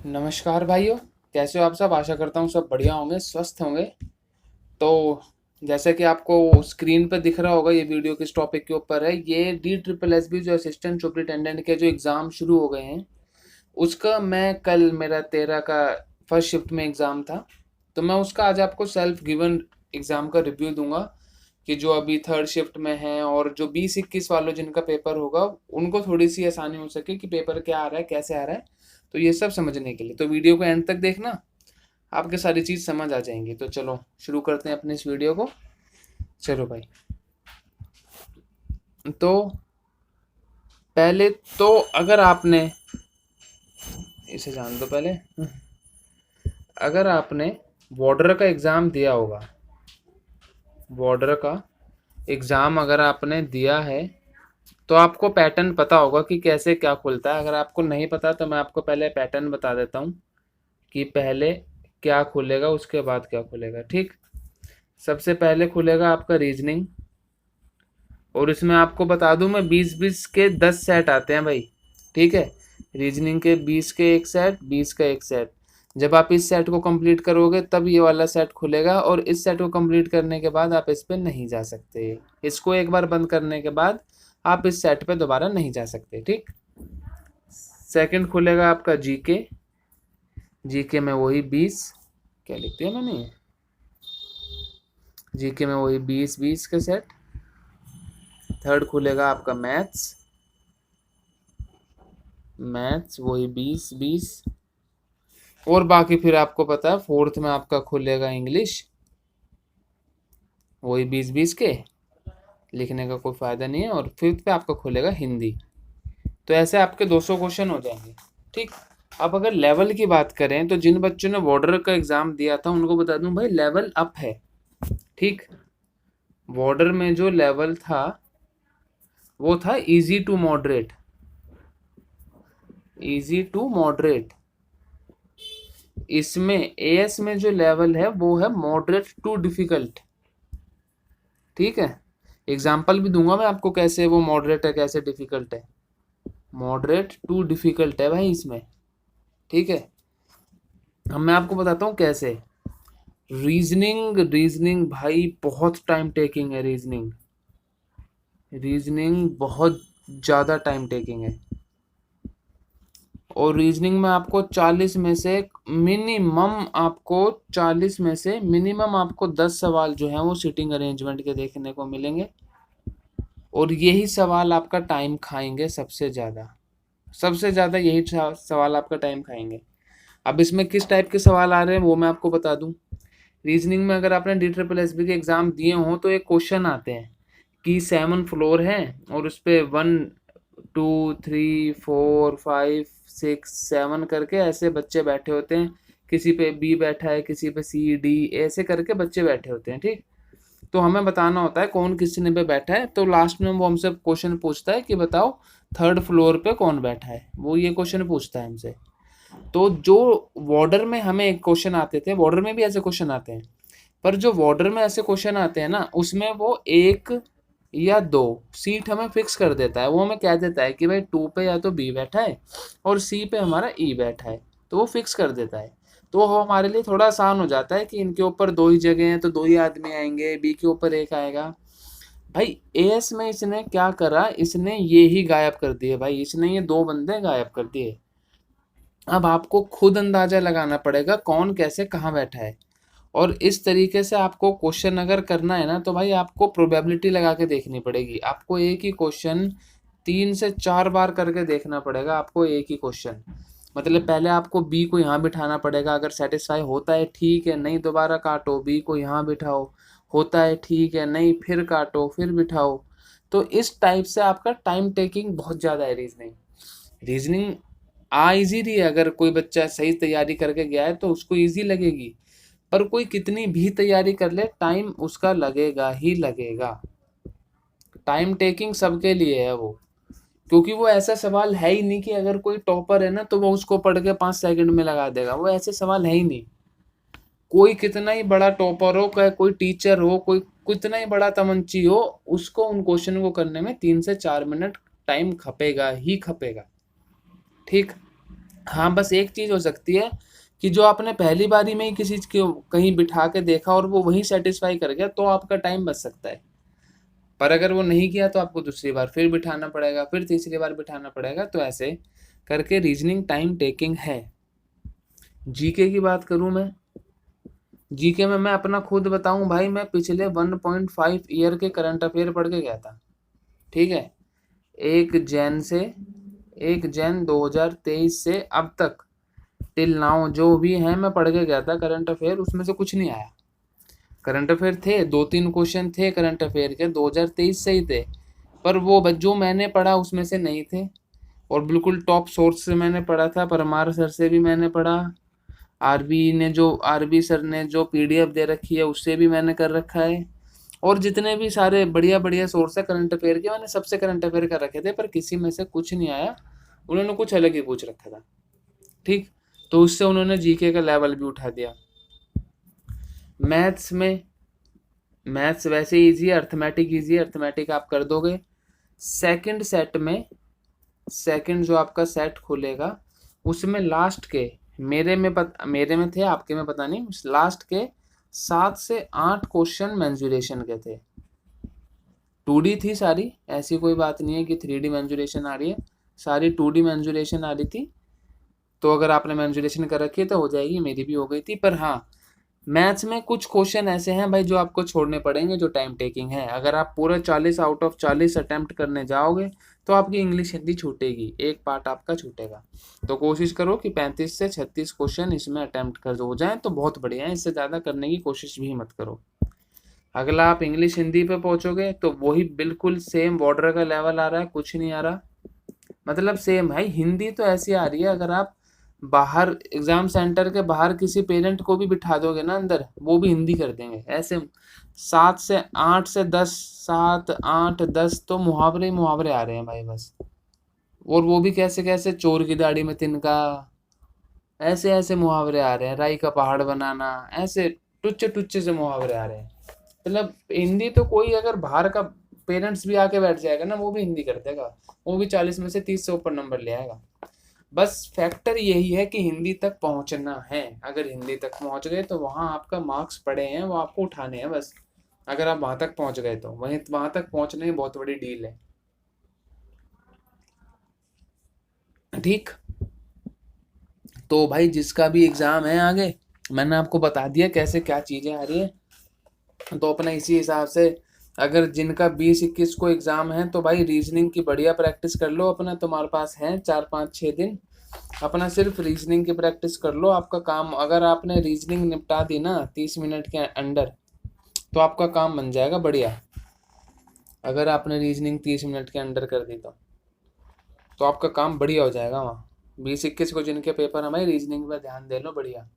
नमस्कार भाइयों। कैसे हो आप सब? आशा करता हूँ सब बढ़िया होंगे, स्वस्थ होंगे। तो जैसे कि आपको स्क्रीन पर दिख रहा होगा, ये वीडियो किस टॉपिक के ऊपर है। ये DSSB जो असिस्टेंट सुपरिटेंडेंट के जो एग्ज़ाम शुरू हो गए हैं, उसका मैं कल मेरा 13 का फर्स्ट शिफ्ट में एग्ज़ाम था। तो मैं उसका आज आपको सेल्फ गिवन एग्ज़ाम का रिव्यू दूंगा कि जो अभी थर्ड शिफ्ट में हैं और जो 20-21 वालों जिनका पेपर होगा, उनको थोड़ी सी आसानी हो सके कि पेपर क्या आ रहा है, कैसे आ रहा है। तो ये सब समझने के लिए तो वीडियो को एंड तक देखना, आपके सारी चीज़ समझ आ जाएंगी। तो चलो शुरू करते हैं अपने इस वीडियो को। चलो भाई। तो पहले तो अगर आपने इसे जान दो पहले, अगर आपने बॉर्डर का एग्ज़ाम दिया होगा, बॉर्डर का एग्ज़ाम अगर आपने दिया है तो आपको पैटर्न पता होगा कि कैसे क्या खुलता है। अगर आपको नहीं पता तो मैं आपको पहले पैटर्न बता देता हूँ कि पहले क्या खुलेगा उसके बाद क्या खुलेगा। ठीक, सबसे पहले खुलेगा आपका रीजनिंग। और इसमें आपको बता दूं मैं, 20-20 के 10 सेट आते हैं भाई। ठीक है, रीजनिंग के 20 के एक सेट, 20 का एक सेट। जब आप इस सेट को कंप्लीट करोगे तब ये वाला सेट खुलेगा, और इस सेट को कंप्लीट करने के बाद आप इस पे नहीं जा सकते। इसको एक बार बंद करने के बाद आप इस सेट पे दोबारा नहीं जा सकते। ठीक, सेकंड खुलेगा आपका जीके। जीके में वही 20, क्या लिख दिया मैंने, जीके में वही 20-20 के सेट। थर्ड खुलेगा आपका मैथ्स। मैथ्स वही 20-20। और बाकी फिर आपको पता है, फोर्थ में आपका खुलेगा इंग्लिश, वही 20-20 के। लिखने का कोई फ़ायदा नहीं है। और फिफ्थ पे आपका खुलेगा हिंदी। तो ऐसे आपके 200 क्वेश्चन हो जाएंगे। ठीक, अब अगर लेवल की बात करें तो जिन बच्चों ने बॉर्डर का एग्ज़ाम दिया था उनको बता दूं भाई, लेवल अप है। ठीक, बॉर्डर में जो लेवल था वो था easy to moderate. Easy to moderate. इसमें एएस में जो लेवल है वो है मॉडरेट टू डिफिकल्ट। ठीक है, एग्जाम्पल भी दूंगा मैं आपको कैसे वो मॉडरेट है कैसे डिफिकल्ट है। मॉडरेट टू डिफिकल्ट है भाई इसमें। ठीक है, अब मैं आपको बताता हूँ कैसे। रीजनिंग, रीजनिंग भाई बहुत टाइम टेकिंग है। रीजनिंग, रीजनिंग बहुत ज़्यादा टाइम टेकिंग है। और रीजनिंग में आपको 40 में से मिनिमम, आपको 40 में से मिनिमम आपको 10 सवाल जो हैं वो सिटिंग अरेंजमेंट के देखने को मिलेंगे। और यही सवाल आपका टाइम खाएंगे सबसे ज़्यादा। सबसे ज़्यादा यही सवाल आपका टाइम खाएंगे। अब इसमें किस टाइप के सवाल आ रहे हैं वो मैं आपको बता दूं। रीजनिंग में अगर आपने DSSB के एग्ज़ाम दिए हों तो एक क्वेश्चन आते हैं कि 7 फ्लोर है और उस पर 1 2 3 4 5 6 7 करके ऐसे बच्चे बैठे होते हैं। किसी पे बी बैठा है, किसी पे सी डी, ऐसे करके बच्चे बैठे होते हैं। ठीक, तो हमें बताना होता है कौन किस ने पे बैठा है। तो लास्ट में वो हमसे क्वेश्चन पूछता है कि बताओ थर्ड फ्लोर पे कौन बैठा है। वो ये क्वेश्चन पूछता है हमसे। तो जो बॉर्डर में हमें एक क्वेश्चन आते थे, बॉर्डर में भी ऐसे क्वेश्चन आते हैं, पर जो बॉर्डर में ऐसे क्वेश्चन आते हैं ना, उसमें वो 1 या 2 सीट हमें फिक्स कर देता है। वो हमें कह देता है कि भाई 2 पे या तो बी बैठा है और सी पे हमारा ई बैठा है। तो वो फिक्स कर देता है। तो वो हमारे लिए थोड़ा आसान हो जाता है कि इनके ऊपर 2 ही जगह हैं तो 2 ही आदमी आएंगे, बी के ऊपर एक आएगा। भाई एएस में इसने क्या करा, इसने ये ही गायब कर दिए भाई। इसने ये 2 बंदे गायब कर दिए। अब आपको खुद अंदाजा लगाना पड़ेगा कौन कैसे कहाँ बैठा है। और इस तरीके से आपको क्वेश्चन अगर करना है ना, तो भाई आपको प्रोबेबिलिटी लगा के देखनी पड़ेगी। आपको एक ही क्वेश्चन 3 से 4 बार करके देखना पड़ेगा। आपको एक ही क्वेश्चन, मतलब पहले आपको बी को यहाँ बिठाना पड़ेगा। अगर सेटिस्फाई होता है ठीक है, नहीं दोबारा काटो, बी को यहाँ बिठाओ, होता है ठीक है, नहीं फिर काटो फिर बिठाओ। तो इस टाइप से आपका टाइम टेकिंग बहुत ज़्यादा है रीजनिंग। रीजनिंग आ इजी रही है, अगर कोई बच्चा सही तैयारी करके गया है तो उसको इजी लगेगी। पर कोई कितनी भी तैयारी कर ले, टाइम उसका लगेगा ही लगेगा। टाइम टेकिंग सबके लिए है वो। क्योंकि वो ऐसा सवाल है ही नहीं कि अगर कोई टॉपर है ना तो वो उसको पढ़ के 5 सेकंड में लगा देगा। वो ऐसे सवाल है ही नहीं। कोई कितना ही बड़ा टॉपर हो, कोई टीचर हो, कोई कितना ही बड़ा तमंची हो, उसको उन क्वेश्चन को करने में 3 से 4 मिनट टाइम खपेगा ही खपेगा। ठीक, हाँ, बस एक चीज़ हो सकती है कि जो आपने पहली बारी में ही किसी चीज़ को कहीं बिठा के देखा और वो वहीं सेटिस्फाई कर गया, तो आपका टाइम बच सकता है। पर अगर वो नहीं किया तो आपको दूसरी बार फिर बिठाना पड़ेगा, फिर तीसरी बार बिठाना पड़ेगा, तो ऐसे करके रीजनिंग टाइम टेकिंग है। जीके की बात करूं मैं, जीके में मैं अपना खुद बताऊं भाई, मैं पिछले 1.5 ईयर के करंट अफेयर पढ़ के गया था। ठीक है, 1 जैन से 1 जैन 2023 से अब तक टिल नाउ जो भी है मैं पढ़ के गया था करंट अफेयर, उसमें से कुछ नहीं आया। करंट अफेयर थे, 2-3 क्वेश्चन थे करंट अफेयर के 2023 से ही थे, पर वो जो मैंने पढ़ा उसमें से नहीं थे। और बिल्कुल टॉप सोर्स से मैंने पढ़ा था, परमार सर से भी मैंने पढ़ा, आरबी सर ने जो पीडीएफ दे रखी है उससे भी मैंने कर रखा है। और जितने भी सारे बढ़िया बढ़िया सोर्स है करंट अफेयर के, मैंने सबसे करंट अफेयर कर रखे थे, पर किसी में से कुछ नहीं आया। उन्होंने कुछ अलग ही पूछ रखा था। ठीक, तो उससे उन्होंने जीके का लेवल भी उठा दिया। मैथ्स में, मैथ्स वैसे इजी है, अर्थमेटिक इजी है, अर्थमेटिक आप कर दोगे। सेकंड सेट में, सेकंड जो आपका सेट खुलेगा उसमें लास्ट के, मेरे में थे, आपके में पता नहीं, लास्ट के 7 से 8 क्वेश्चन मेंसुरेशन के थे। 2D थी सारी, ऐसी कोई बात नहीं है कि 3D मेंसुरेशन आ रही है, सारी 2D मेंसुरेशन आ रही थी। तो अगर आपने मेंसुरेशन कर रखी है तो हो जाएगी, मेरी भी हो गई थी। पर हाँ, मैथ्स में कुछ क्वेश्चन ऐसे हैं भाई जो आपको छोड़ने पड़ेंगे, जो टाइम टेकिंग है। अगर आप पूरा 40 आउट ऑफ 40 अटेम्प्ट करने जाओगे तो आपकी इंग्लिश हिंदी छूटेगी, एक पार्ट आपका छूटेगा। तो कोशिश करो कि 35 से 36 क्वेश्चन इसमें अटेम्प्ट कर हो जाए तो बहुत बढ़िया है, इससे ज़्यादा करने की कोशिश भी मत करो। अगला आप इंग्लिश हिंदी पे पहुंचोगे तो वही बिल्कुल सेम बॉर्डर का लेवल आ रहा है, कुछ नहीं आ रहा, मतलब सेम भाई। हिंदी तो ऐसी आ रही है, अगर आप बाहर एग्जाम सेंटर के बाहर किसी पेरेंट को भी बिठा दोगे ना अंदर, वो भी हिंदी कर देंगे ऐसे। 7 से 10 7 8 10 तो मुहावरे ही मुहावरे आ रहे हैं भाई बस। और वो भी कैसे कैसे, चोर की दाढ़ी में तिनका, ऐसे ऐसे मुहावरे आ रहे हैं, राई का पहाड़ बनाना, ऐसे टुच्चे टुच्चे से मुहावरे आ रहे हैं। मतलब हिंदी तो कोई अगर बाहर का पेरेंट्स भी आके बैठ जाएगा ना, वो भी हिंदी कर देगा, वो भी 40 में से 30 से ऊपर नंबर ले आएगा। बस फैक्टर यही है कि हिंदी तक पहुंचना है। अगर हिंदी तक पहुंच गए तो वहां आपका मार्क्स पड़े हैं, वो आपको उठाने हैं बस। अगर आप वहां तक पहुंच गए तो वहां तक पहुंचने की बहुत बड़ी डील है। ठीक, तो भाई जिसका भी एग्जाम है आगे, मैंने आपको बता दिया कैसे क्या चीजें आ रही है, तो अपना इसी हिसाब से, अगर जिनका 20-21 को एग्जाम है तो भाई रीजनिंग की बढ़िया प्रैक्टिस कर लो अपना, तुम्हारे पास है 4-5-6 दिन, अपना सिर्फ रीजनिंग की प्रैक्टिस कर लो। आपका काम, अगर आपने रीजनिंग निपटा दी ना 30 मिनट के अंडर, तो आपका काम बन जाएगा बढ़िया। अगर आपने रीजनिंग 30 मिनट के अंडर कर दी तो आपका काम बढ़िया हो जाएगा वहाँ। 20-21 को जिनके पेपर हमारे रीजनिंग पे ध्यान दे लो बढ़िया।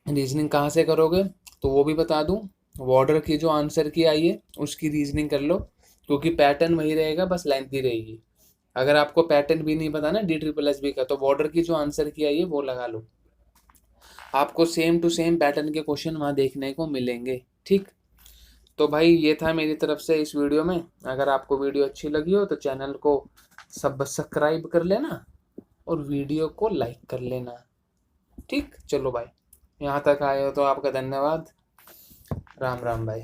रीजनिंग कहाँ से करोगे तो वो भी बता दूं, बॉर्डर की जो आंसर की आई है उसकी रीजनिंग कर लो, क्योंकि पैटर्न वही रहेगा, बस लेंथी रहेगी। अगर आपको पैटर्न भी नहीं पता ना DSSS का, तो बॉर्डर की जो आंसर की आई है वो लगा लो, आपको सेम टू सेम पैटर्न के क्वेश्चन वहाँ देखने को मिलेंगे। ठीक, तो भाई ये था मेरी तरफ से इस वीडियो में। अगर आपको वीडियो अच्छी लगी हो तो चैनल को सब्सक्राइब कर लेना और वीडियो को लाइक कर लेना। ठीक, चलो भाई, यहाँ तक आए हो तो आपका धन्यवाद। राम राम भाई।